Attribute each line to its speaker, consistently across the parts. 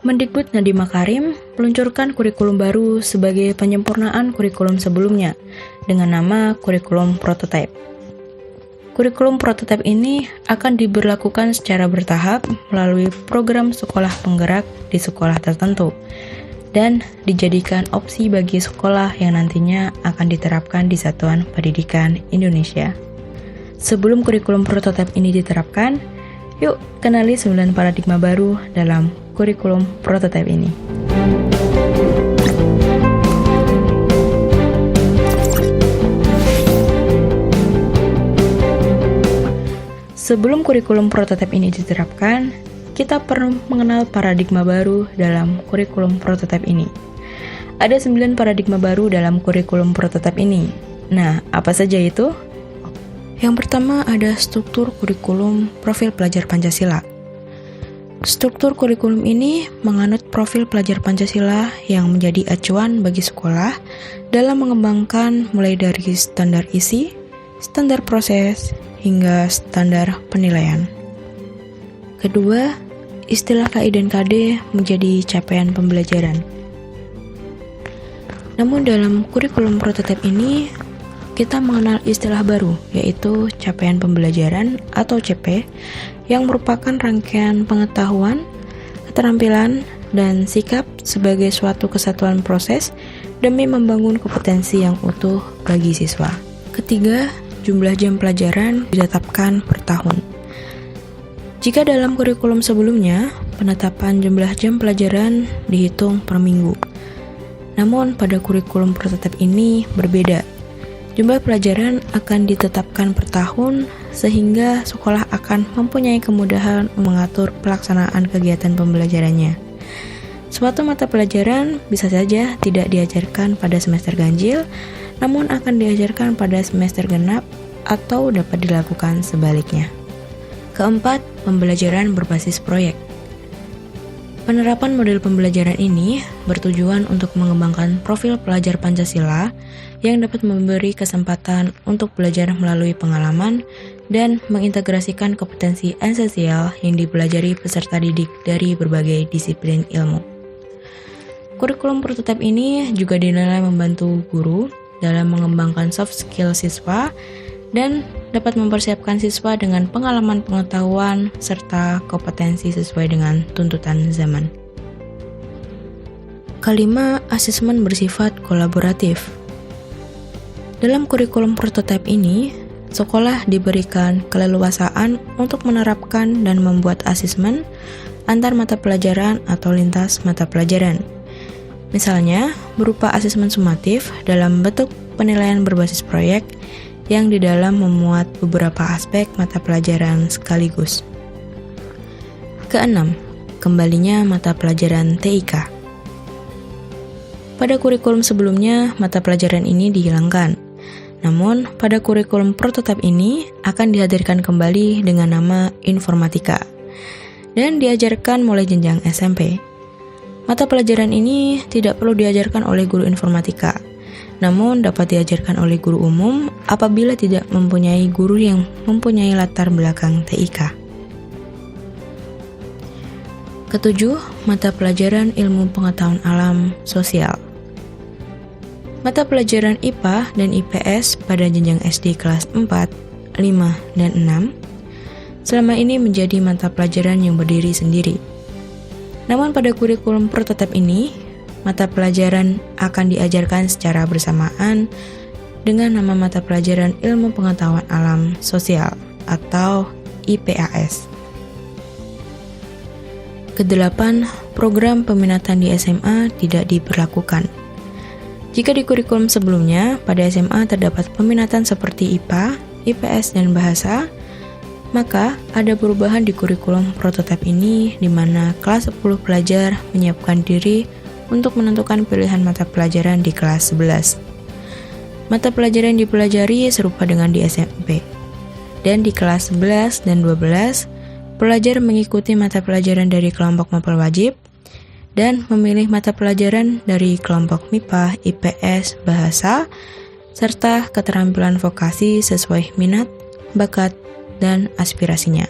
Speaker 1: Mendikbud Nadiem Makarim meluncurkan kurikulum baru sebagai penyempurnaan kurikulum sebelumnya dengan nama kurikulum prototipe. Kurikulum prototipe ini akan diberlakukan secara bertahap melalui program sekolah penggerak di sekolah tertentu dan dijadikan opsi bagi sekolah yang nantinya akan diterapkan di Satuan Pendidikan Indonesia. Sebelum kurikulum prototipe ini diterapkan, yuk kenali 9 paradigma baru dalam kurikulum prototipe ini. Sebelum kurikulum prototipe ini diterapkan, kita perlu mengenal paradigma baru dalam kurikulum prototipe ini. Ada 9 paradigma baru dalam kurikulum prototipe ini. Nah, apa saja itu? Yang pertama ada struktur kurikulum profil pelajar Pancasila. Struktur kurikulum ini menganut profil pelajar Pancasila yang menjadi acuan bagi sekolah dalam mengembangkan mulai dari standar isi, standar proses, hingga standar penilaian. Kedua, istilah KI dan KD menjadi capaian pembelajaran. Namun dalam kurikulum prototipe ini, kita mengenal istilah baru, yaitu capaian pembelajaran atau CP, yang merupakan rangkaian pengetahuan, keterampilan, dan sikap sebagai suatu kesatuan proses demi membangun kompetensi yang utuh bagi siswa. Ketiga, jumlah jam pelajaran ditetapkan per tahun. Jika dalam kurikulum sebelumnya, penetapan jumlah jam pelajaran dihitung per minggu. Namun pada kurikulum prototipe ini berbeda. Jumlah pelajaran akan ditetapkan per tahun sehingga sekolah akan mempunyai kemudahan mengatur pelaksanaan kegiatan pembelajarannya. Suatu mata pelajaran bisa saja tidak diajarkan pada semester ganjil, namun akan diajarkan pada semester genap atau dapat dilakukan sebaliknya. Keempat, pembelajaran berbasis proyek. Penerapan model pembelajaran ini bertujuan untuk mengembangkan profil pelajar Pancasila yang dapat memberi kesempatan untuk belajar melalui pengalaman dan mengintegrasikan kompetensi esensial yang dipelajari peserta didik dari berbagai disiplin ilmu. Kurikulum prototipe ini juga dinilai membantu guru dalam mengembangkan soft skill siswa dan dapat mempersiapkan siswa dengan pengalaman pengetahuan serta kompetensi sesuai dengan tuntutan zaman. Kelima, asesmen bersifat kolaboratif. Dalam kurikulum prototipe ini, sekolah diberikan keleluasaan untuk menerapkan dan membuat asesmen antar mata pelajaran atau lintas mata pelajaran. Misalnya, berupa asesmen sumatif dalam bentuk penilaian berbasis proyek yang di dalam memuat beberapa aspek mata pelajaran sekaligus. Keenam, kembalinya mata pelajaran TIK. Pada kurikulum sebelumnya, mata pelajaran ini dihilangkan. Namun, pada kurikulum prototipe ini akan dihadirkan kembali dengan nama informatika dan diajarkan mulai jenjang SMP. Mata pelajaran ini tidak perlu diajarkan oleh guru informatika, namun dapat diajarkan oleh guru umum apabila tidak mempunyai guru yang mempunyai latar belakang TIK. Ketujuh, mata pelajaran ilmu pengetahuan alam sosial. Mata pelajaran IPA dan IPS pada jenjang SD kelas 4, 5, dan 6 selama ini menjadi mata pelajaran yang berdiri sendiri. Namun pada kurikulum prototipe ini, mata pelajaran akan diajarkan secara bersamaan dengan nama mata pelajaran ilmu pengetahuan alam sosial atau IPAS. Kedelapan, program peminatan di SMA tidak diberlakukan. Jika di kurikulum sebelumnya, pada SMA terdapat peminatan seperti IPA, IPS, dan bahasa, maka ada perubahan di kurikulum prototipe ini di mana kelas 10 pelajar menyiapkan diri untuk menentukan pilihan mata pelajaran di kelas 11. Mata pelajaran yang dipelajari serupa dengan di SMP. Dan di kelas 11 dan 12, pelajar mengikuti mata pelajaran dari kelompok mapel wajib dan memilih mata pelajaran dari kelompok MIPA, IPS, bahasa, serta keterampilan vokasi sesuai minat, bakat, dan aspirasinya.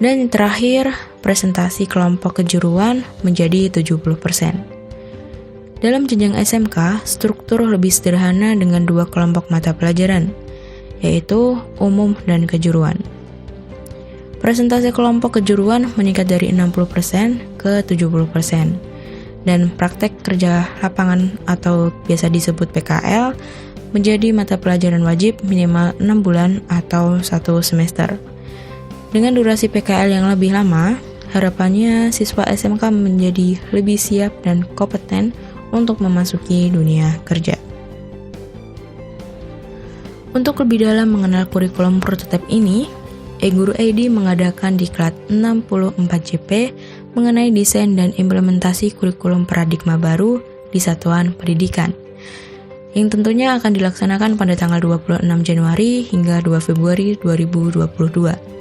Speaker 1: Dan yang terakhir, presentasi kelompok kejuruan menjadi 70%. Dalam jenjang SMK, struktur lebih sederhana dengan 2 kelompok mata pelajaran, yaitu umum dan kejuruan. Presentasi kelompok kejuruan meningkat dari 60% ke 70%. Dan praktek kerja lapangan atau biasa disebut PKL menjadi mata pelajaran wajib minimal 6 bulan atau 1 semester. Dengan durasi PKL yang lebih lama, harapannya siswa SMK menjadi lebih siap dan kompeten untuk memasuki dunia kerja. Untuk lebih dalam mengenal kurikulum prototipe ini, Guru ID mengadakan diklat 64 JP mengenai desain dan implementasi kurikulum paradigma baru di satuan pendidikan, yang tentunya akan dilaksanakan pada tanggal 26 Januari hingga 2 Februari 2022.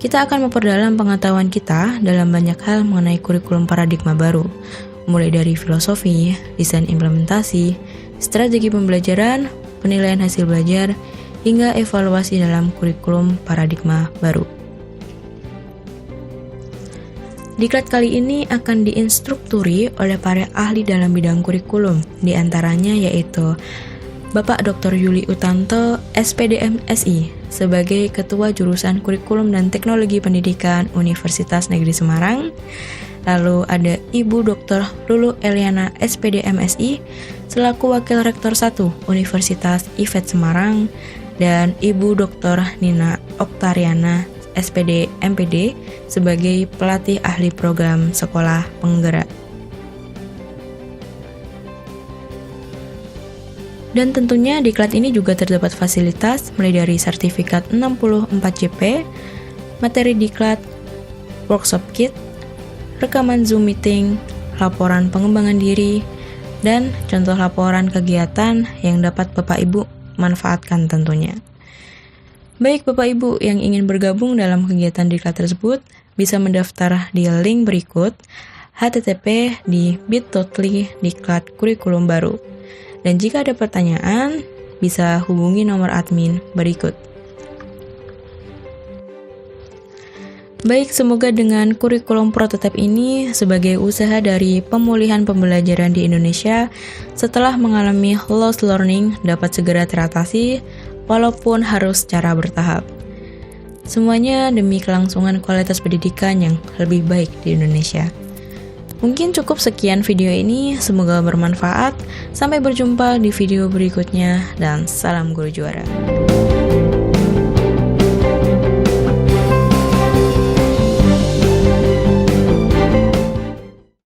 Speaker 1: Kita akan memperdalam pengetahuan kita dalam banyak hal mengenai kurikulum paradigma baru, mulai dari filosofi, desain implementasi, strategi pembelajaran, penilaian hasil belajar, hingga evaluasi dalam kurikulum paradigma baru. Diklat kali ini akan diinstrukturi oleh para ahli dalam bidang kurikulum, di antaranya yaitu Bapak Dr. Yuli Utanto, SPD MSI, sebagai Ketua Jurusan Kurikulum dan Teknologi Pendidikan Universitas Negeri Semarang. Lalu ada Ibu Dr. Lulu Eliana, SPD MSI, selaku Wakil Rektor 1 Universitas IFET Semarang, dan Ibu Dr. Nina Oktariana, SPD MPD, sebagai pelatih ahli program sekolah penggerak. Dan tentunya diklat ini juga terdapat fasilitas mulai dari sertifikat 64 JP, materi diklat, workshop kit, rekaman Zoom meeting, laporan pengembangan diri, dan contoh laporan kegiatan yang dapat Bapak Ibu manfaatkan tentunya. Baik Bapak Ibu yang ingin bergabung dalam kegiatan diklat tersebut, bisa mendaftar di link berikut http di bit.ly/diklat kurikulum baru. Dan jika ada pertanyaan, bisa hubungi nomor admin berikut. Baik, semoga dengan kurikulum prototipe ini sebagai usaha dari pemulihan pembelajaran di Indonesia setelah mengalami lost learning dapat segera teratasi walaupun harus secara bertahap. Semuanya demi kelangsungan kualitas pendidikan yang lebih baik di Indonesia. Mungkin cukup sekian video ini, semoga bermanfaat. Sampai berjumpa di video berikutnya dan salam guru juara.